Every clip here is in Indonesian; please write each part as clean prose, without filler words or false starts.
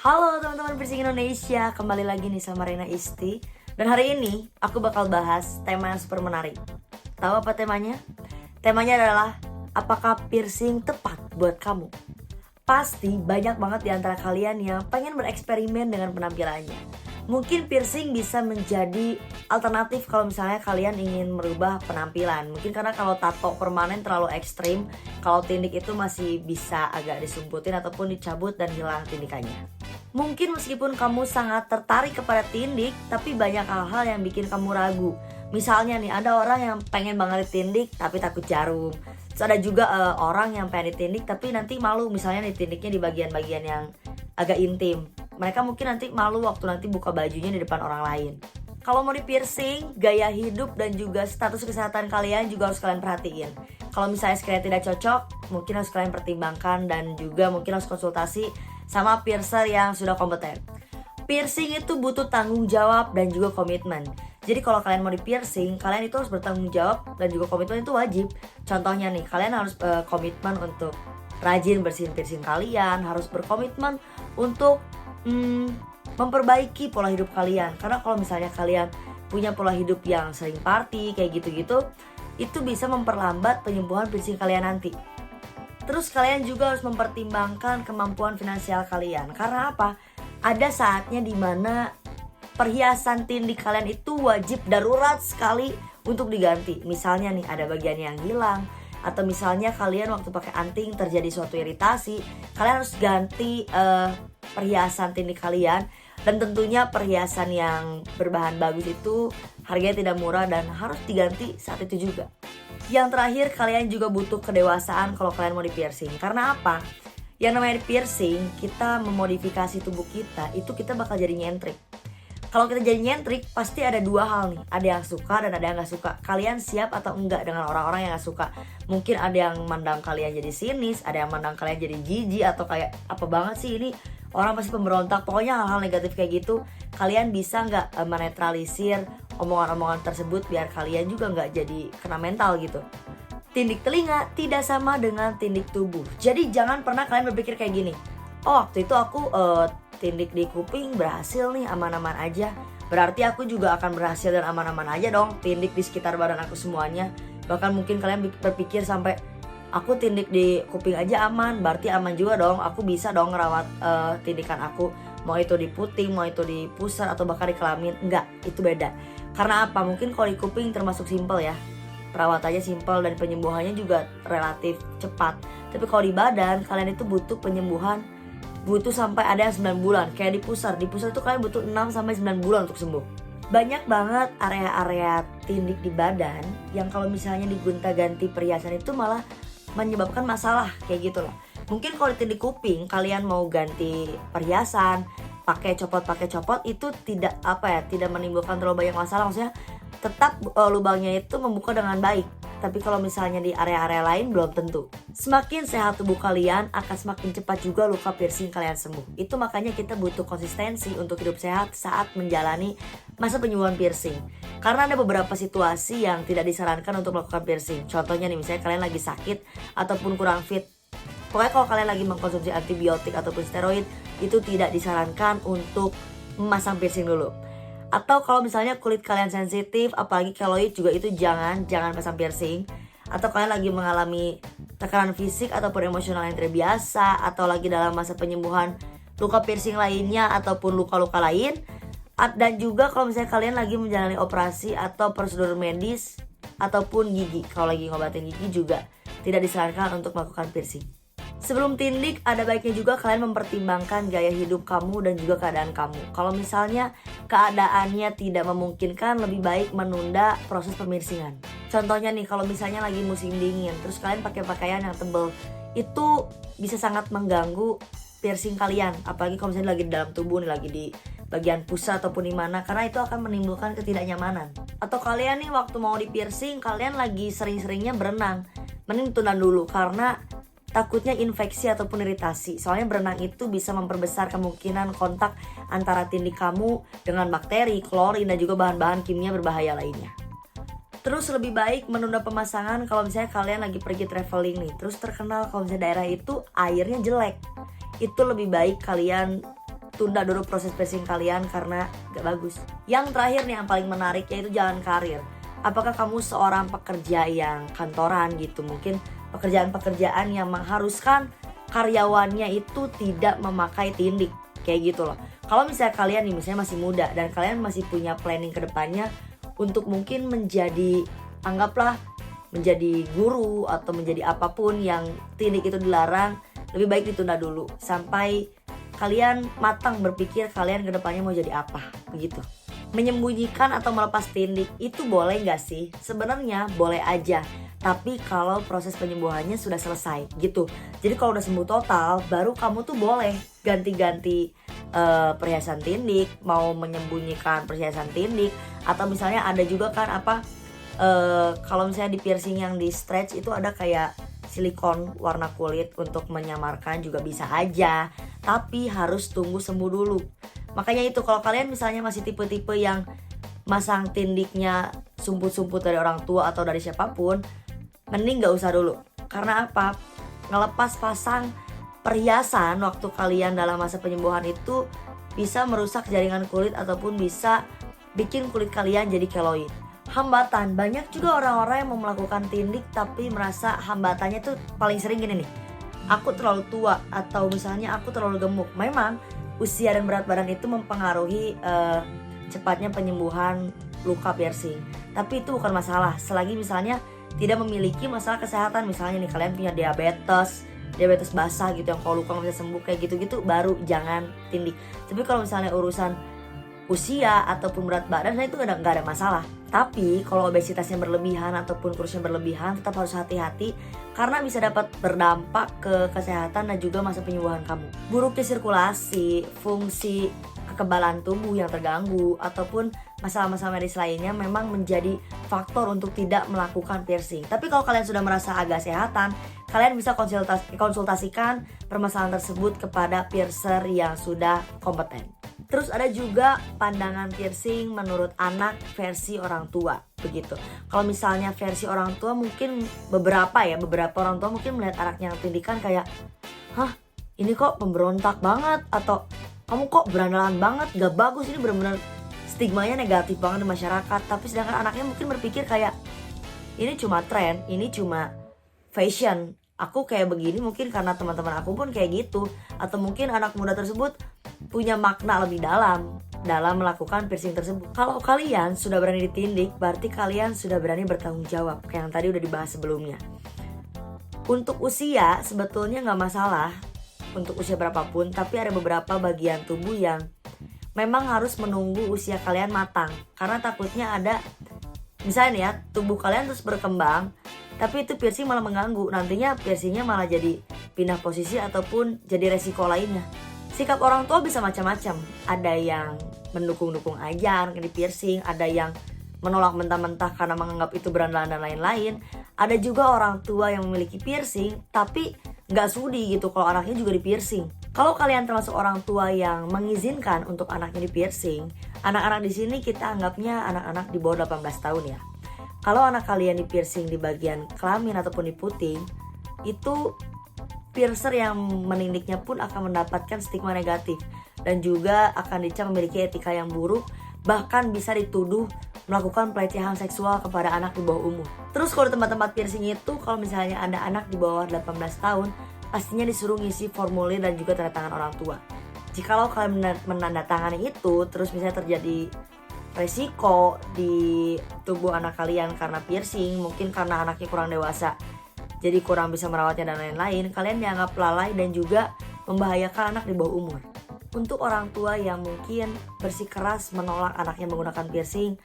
Halo teman-teman Piercing Indonesia, kembali lagi nih sama Rena Isti. Dan hari ini aku bakal bahas tema yang super menarik. Tahu apa temanya? Temanya adalah, apakah piercing tepat buat kamu? Pasti banyak banget di antara kalian yang pengen bereksperimen dengan penampilannya. Mungkin piercing bisa menjadi alternatif kalau misalnya kalian ingin merubah penampilan. Mungkin karena kalau tato permanen terlalu ekstrim, kalau tindik itu masih bisa agak disumputin ataupun dicabut dan hilang tindikannya. Mungkin meskipun kamu sangat tertarik kepada tindik, tapi banyak hal-hal yang bikin kamu ragu. Misalnya nih, ada orang yang pengen banget ditindik tapi takut jarum. Terus ada juga orang yang pengen ditindik tapi nanti malu, misalnya ditindiknya di bagian-bagian yang agak intim. Mereka mungkin nanti malu waktu nanti buka bajunya di depan orang lain. Kalau mau di piercing, gaya hidup dan juga status kesehatan kalian juga harus kalian perhatiin. Kalau misalnya sekalian tidak cocok, mungkin harus kalian pertimbangkan dan juga mungkin harus konsultasi sama piercer yang sudah kompeten. Piercing itu butuh tanggung jawab dan juga komitmen. Jadi kalau kalian mau di piercing, kalian itu harus bertanggung jawab dan juga komitmen itu wajib. Contohnya nih, kalian harus komitmen untuk rajin bersihin piercing kalian, harus berkomitmen untuk memperbaiki pola hidup kalian. Karena kalau misalnya kalian punya pola hidup yang sering party kayak gitu-gitu, itu bisa memperlambat penyembuhan piercing kalian nanti. Terus kalian juga harus mempertimbangkan kemampuan finansial kalian. Karena apa? Ada saatnya dimana perhiasan tindik kalian itu wajib darurat sekali untuk diganti. Misalnya nih, ada bagian yang hilang, atau misalnya kalian waktu pakai anting terjadi suatu iritasi, kalian harus ganti perhiasan tindik kalian. Dan tentunya perhiasan yang berbahan bagus itu harganya tidak murah dan harus diganti saat itu juga. Yang terakhir, kalian juga butuh kedewasaan kalau kalian mau di piercing. Karena apa? Yang namanya di piercing, kita memodifikasi tubuh kita, itu kita bakal jadi nyentrik. Kalau kita jadi nyentrik, pasti ada dua hal nih. Ada yang suka dan ada yang gak suka. Kalian siap atau enggak dengan orang-orang yang gak suka? Mungkin ada yang mandang kalian jadi sinis, ada yang mandang kalian jadi jijik, atau kayak apa banget sih ini, orang pasti pemberontak. Pokoknya hal-hal negatif kayak gitu. Kalian bisa gak menetralisir omongan-omongan tersebut biar kalian juga gak jadi kena mental gitu. Tindik telinga tidak sama dengan tindik tubuh. Jadi jangan pernah kalian berpikir kayak gini, oh waktu itu aku tindik di kuping berhasil nih, aman-aman aja, berarti aku juga akan berhasil dan aman-aman aja dong tindik di sekitar badan aku semuanya. Bahkan mungkin kalian berpikir sampai, aku tindik di kuping aja aman, berarti aman juga dong, aku bisa dong ngerawat tindikan aku, mau itu di puting, mau itu di pusar, atau bahkan di kelamin. Enggak, itu beda. Karena apa? Mungkin kalau di kuping termasuk simple ya, perawatannya simple dan penyembuhannya juga relatif cepat. Tapi kalau di badan, kalian itu butuh penyembuhan, butuh sampai ada yang 9 bulan. Kayak di pusar itu kalian butuh 6-9 bulan untuk sembuh. Banyak banget area-area tindik di badan yang kalau misalnya digonta-ganti perhiasan itu malah menyebabkan masalah kayak gitu loh. Mungkin kalau di tindik kuping kalian mau ganti perhiasan, pakai copot itu tidak tidak menimbulkan terlalu banyak masalah. Maksudnya tetap lubangnya itu membuka dengan baik. Tapi kalau misalnya di area-area lain belum tentu. Semakin sehat tubuh kalian, akan semakin cepat juga luka piercing kalian sembuh. Itu makanya kita butuh konsistensi untuk hidup sehat saat menjalani masa penyembuhan piercing. Karena ada beberapa situasi yang tidak disarankan untuk melakukan piercing. Contohnya nih, misalnya kalian lagi sakit ataupun kurang fit. Pokoknya kalau kalian lagi mengkonsumsi antibiotik ataupun steroid, itu tidak disarankan untuk memasang piercing dulu. Atau kalau misalnya kulit kalian sensitif, apalagi keloid juga itu jangan pasang piercing. Atau kalian lagi mengalami tekanan fisik ataupun emosional yang tidak biasa, atau lagi dalam masa penyembuhan luka piercing lainnya ataupun luka-luka lain. Dan juga kalau misalnya kalian lagi menjalani operasi atau prosedur medis ataupun gigi. Kalau lagi ngobatin gigi juga tidak disarankan untuk melakukan piercing. Sebelum tindik, ada baiknya juga kalian mempertimbangkan gaya hidup kamu dan juga keadaan kamu. Kalau misalnya keadaannya tidak memungkinkan, lebih baik menunda proses pemiercingan. Contohnya nih, kalau misalnya lagi musim dingin, terus kalian pakai pakaian yang tebal, itu bisa sangat mengganggu piercing kalian. Apalagi kalau misalnya lagi di dalam tubuh nih, lagi di bagian pusat ataupun di mana, karena itu akan menimbulkan ketidaknyamanan. Atau kalian nih waktu mau di piercing, kalian lagi sering-seringnya berenang, mending tunda dulu karena takutnya infeksi ataupun iritasi. Soalnya berenang itu bisa memperbesar kemungkinan kontak antara tindik kamu dengan bakteri, klorin, dan juga bahan-bahan kimia berbahaya lainnya. Terus lebih baik menunda pemasangan kalau misalnya kalian lagi pergi traveling nih, terus terkenal kalau misalnya daerah itu airnya jelek. Itu lebih baik kalian tunda dulu proses piercing kalian karena gak bagus. Yang terakhir nih yang paling menarik yaitu jalan karir. Apakah kamu seorang pekerja yang kantoran gitu, mungkin pekerjaan-pekerjaan yang mengharuskan karyawannya itu tidak memakai tindik kayak gitu loh. Kalau misalnya kalian nih misalnya masih muda dan kalian masih punya planning ke depannya untuk mungkin menjadi, anggaplah menjadi guru atau menjadi apapun yang tindik itu dilarang, lebih baik ditunda dulu sampai kalian matang berpikir kalian ke depannya mau jadi apa begitu. Menyembunyikan atau melepas tindik itu boleh gak sih? Sebenarnya boleh aja, tapi kalau proses penyembuhannya sudah selesai gitu. Jadi kalau udah sembuh total, baru kamu tuh boleh ganti-ganti perhiasan tindik, mau menyembunyikan perhiasan tindik. Atau misalnya ada juga kan kalau misalnya di piercing yang di stretch itu ada kayak silikon warna kulit untuk menyamarkan juga bisa aja, tapi harus tunggu sembuh dulu. Makanya itu kalau kalian misalnya masih tipe-tipe yang masang tindiknya sumput-sumput dari orang tua atau dari siapapun, mending gak usah dulu. Karena apa? Ngelepas pasang perhiasan waktu kalian dalam masa penyembuhan itu bisa merusak jaringan kulit ataupun bisa bikin kulit kalian jadi keloid. Hambatan, banyak juga orang-orang yang mau melakukan tindik tapi merasa hambatannya tuh paling sering gini nih, aku terlalu tua atau misalnya aku terlalu gemuk. Memang usia dan berat badan itu mempengaruhi cepatnya penyembuhan luka piercing, tapi itu bukan masalah selagi misalnya tidak memiliki masalah kesehatan. Misalnya nih kalian punya diabetes basah gitu yang kalau luka nggak bisa sembuh kayak gitu-gitu, baru jangan tindik. Tapi kalau misalnya urusan usia ataupun berat badan, itu nggak ada masalah. Tapi kalau obesitasnya berlebihan ataupun kurusnya berlebihan, tetap harus hati-hati karena bisa dapat berdampak ke kesehatan dan juga masa penyembuhan kamu. Buruknya sirkulasi, fungsi kekebalan tubuh yang terganggu, ataupun masalah-masalah medis lainnya memang menjadi faktor untuk tidak melakukan piercing. Tapi kalau kalian sudah merasa agak sehatan, kalian bisa konsultasikan permasalahan tersebut kepada piercer yang sudah kompeten. Terus ada juga pandangan piercing menurut anak versi orang tua begitu. Kalau misalnya versi orang tua mungkin beberapa orang tua mungkin melihat anaknya yang tindikan kayak, hah ini kok pemberontak banget, atau kamu kok berandalan banget, gak bagus, ini benar-benar stigmanya negatif banget di masyarakat. Tapi sedangkan anaknya mungkin berpikir kayak, ini cuma tren, ini cuma fashion, aku kayak begini mungkin karena teman-teman aku pun kayak gitu. Atau mungkin anak muda tersebut punya makna lebih dalam melakukan piercing tersebut. Kalau kalian sudah berani ditindik, berarti kalian sudah berani bertanggung jawab, kayak yang tadi udah dibahas sebelumnya. Untuk usia sebetulnya gak masalah, untuk usia berapapun, tapi ada beberapa bagian tubuh yang memang harus menunggu usia kalian matang. Karena takutnya ada, misalnya nih ya, tubuh kalian terus berkembang, tapi itu piercing malah mengganggu. Nantinya piercingnya malah jadi pindah posisi ataupun jadi resiko lainnya. Sikap orang tua bisa macam-macam. Ada yang mendukung-dukung aja anak di piercing, ada yang menolak mentah-mentah karena menganggap itu berandalan dan lain-lain. Ada juga orang tua yang memiliki piercing tapi gak sudi gitu kalau anaknya juga di piercing. Kalau kalian termasuk orang tua yang mengizinkan untuk anaknya di piercing, anak-anak di sini kita anggapnya anak-anak di bawah 18 tahun ya. Kalau anak kalian di piercing di bagian kelamin ataupun di puting, itu piercer yang menindiknya pun akan mendapatkan stigma negatif dan juga akan dicap memiliki etika yang buruk, bahkan bisa dituduh melakukan pelecehan seksual kepada anak di bawah umur. Terus kalau di tempat-tempat piercing itu, kalau misalnya ada anak di bawah 18 tahun, pastinya disuruh ngisi formulir dan juga tanda tangan orang tua. Jikalau kalian menandatangani itu, terus misalnya terjadi resiko di tubuh anak kalian karena piercing, mungkin karena anaknya kurang dewasa jadi kurang bisa merawatnya dan lain-lain, kalian dianggap lalai dan juga membahayakan anak di bawah umur. Untuk orang tua yang mungkin bersikeras menolak anaknya menggunakan piercing,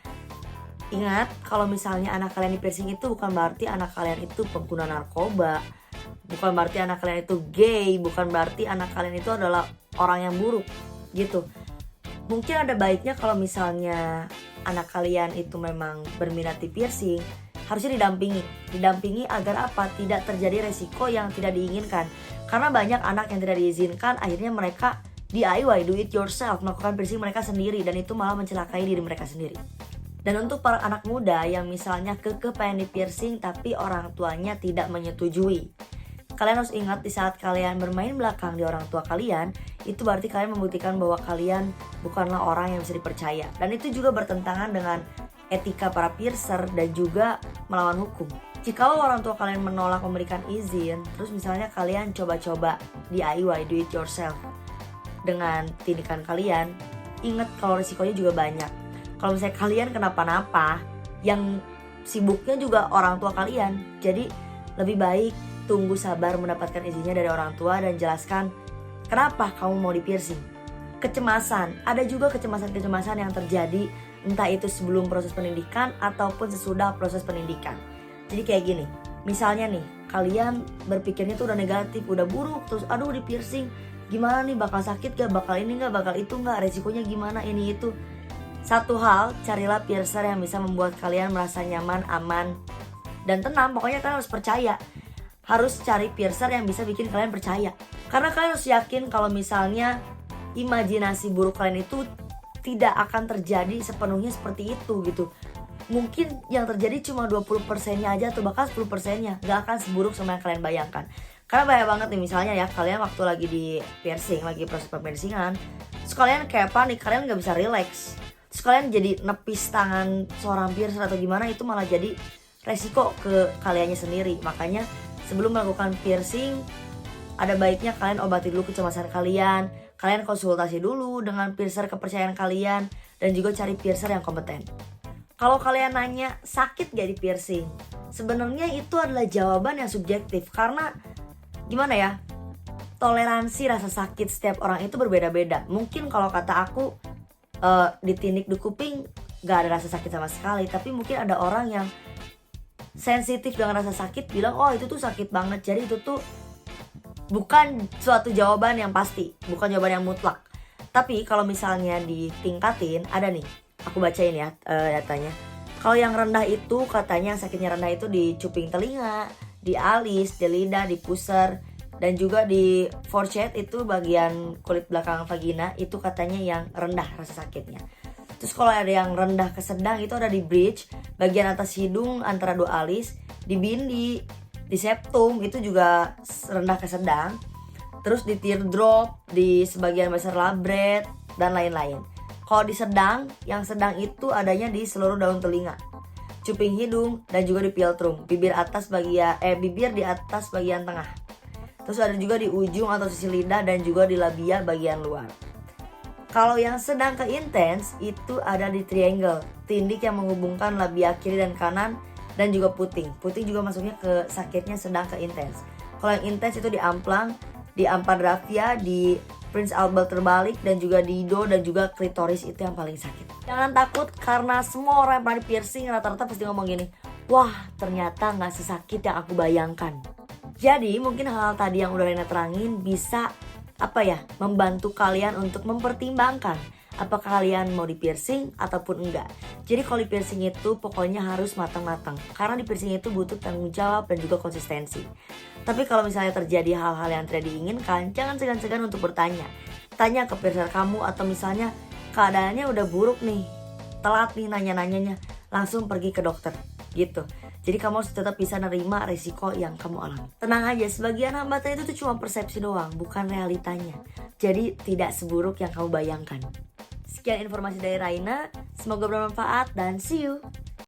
ingat kalau misalnya anak kalian di piercing itu bukan berarti anak kalian itu pengguna narkoba, bukan berarti anak kalian itu gay, bukan berarti anak kalian itu adalah orang yang buruk gitu. Mungkin ada baiknya kalau misalnya anak kalian itu memang berminat di piercing, harusnya didampingi agar apa? Tidak terjadi resiko yang tidak diinginkan. Karena banyak anak yang tidak diizinkan, akhirnya mereka DIY, do it yourself, melakukan piercing mereka sendiri, dan itu malah mencelakai diri mereka sendiri. Dan untuk para anak muda yang misalnya kekeh pengen di piercing tapi orang tuanya tidak menyetujui, kalian harus ingat di saat kalian bermain belakang di orang tua kalian, itu berarti kalian membuktikan bahwa kalian bukanlah orang yang bisa dipercaya. Dan itu juga bertentangan dengan etika para piercer dan juga melawan hukum. Jika orang tua kalian menolak memberikan izin, terus misalnya kalian coba-coba DIY, do it yourself dengan tindikan kalian, ingat kalau risikonya juga banyak. Kalau misalnya kalian kenapa-napa, yang sibuknya juga orang tua kalian. Jadi lebih baik tunggu sabar mendapatkan izinnya dari orang tua dan jelaskan kenapa kamu mau di piercing. Kecemasan, ada juga kecemasan-kecemasan yang terjadi entah itu sebelum proses pendidikan ataupun sesudah proses pendidikan. Jadi kayak gini, misalnya nih kalian berpikirnya tuh udah negatif, udah buruk, terus aduh di piercing gimana nih, bakal sakit gak, bakal ini gak, bakal itu gak, resikonya gimana, ini itu. Satu hal, carilah piercer yang bisa membuat kalian merasa nyaman, aman, dan tenang. Pokoknya kalian harus percaya. Harus cari piercer yang bisa bikin kalian percaya. Karena kalian harus yakin kalau misalnya imajinasi buruk kalian itu tidak akan terjadi sepenuhnya seperti itu gitu. Mungkin yang terjadi cuma 20%-nya aja atau bahkan 10%-nya. Gak akan seburuk sama yang kalian bayangkan. Karena banyak banget nih misalnya ya, kalian waktu lagi di piercing, lagi proses pemiercingan, terus kalian kayak panik, kalian gak bisa relax. Terus kalian jadi nepis tangan seorang piercer atau gimana, itu malah jadi resiko ke kaliannya sendiri. Makanya sebelum melakukan piercing, ada baiknya kalian obati dulu kecemasan kalian. Kalian konsultasi dulu dengan piercer kepercayaan kalian, dan juga cari piercer yang kompeten. Kalau kalian nanya sakit gak di piercing, sebenarnya itu adalah jawaban yang subjektif. Karena gimana ya, toleransi rasa sakit setiap orang itu berbeda-beda. Mungkin kalau kata aku ditindik di kuping gak ada rasa sakit sama sekali, tapi mungkin ada orang yang sensitif dengan rasa sakit bilang oh itu tuh sakit banget. Jadi itu tuh bukan suatu jawaban yang pasti, bukan jawaban yang mutlak. Tapi kalau misalnya ditingkatin, ada nih, aku bacain ya datanya. Kalau yang rendah itu katanya sakitnya rendah itu di cuping telinga, di alis, di lidah, di pusar, dan juga di forehead, itu bagian kulit belakang vagina, itu katanya yang rendah rasa sakitnya. Terus kalau ada yang rendah ke sedang itu ada di bridge, bagian atas hidung antara dua alis, di bindi, di septum itu juga rendah ke sedang. Terus di teardrop, di sebagian besar labret, dan lain-lain. Kalau di sedang, yang sedang itu adanya di seluruh daun telinga, cuping hidung, dan juga di philtrum, bibir di atas bagian tengah. Terus ada juga di ujung atau sisi lidah, dan juga di labia bagian luar. Kalau yang sedang ke intens itu ada di triangle, tindik yang menghubungkan labia kiri dan kanan, dan juga puting. Puting juga masuknya ke sakitnya sedang ke intens. Kalau yang intens itu di amplang, di ampadaphia, di Prince Albert terbalik, dan juga di do, dan juga klitoris, itu yang paling sakit. Jangan takut, karena semua orang yang pernah di piercing rata-rata pasti ngomong gini, wah ternyata gak sesakit yang aku bayangkan. Jadi mungkin hal-hal tadi yang udah Rena terangin bisa membantu kalian untuk mempertimbangkan apakah kalian mau di piercing ataupun enggak. Jadi kalau di piercing itu pokoknya harus matang-matang, karena di piercing itu butuh tanggung jawab dan juga konsistensi. Tapi kalau misalnya terjadi hal-hal yang tidak diinginkan, jangan segan-segan untuk bertanya. Tanya ke piercer kamu, atau misalnya keadaannya udah buruk nih, telat nih nanya-nanyanya, langsung pergi ke dokter gitu. Jadi kamu harus tetap bisa nerima risiko yang kamu alami. Tenang aja, sebagian hambatan itu tuh cuma persepsi doang, bukan realitanya. Jadi tidak seburuk yang kamu bayangkan. Sekian informasi dari Raina, semoga bermanfaat dan see you.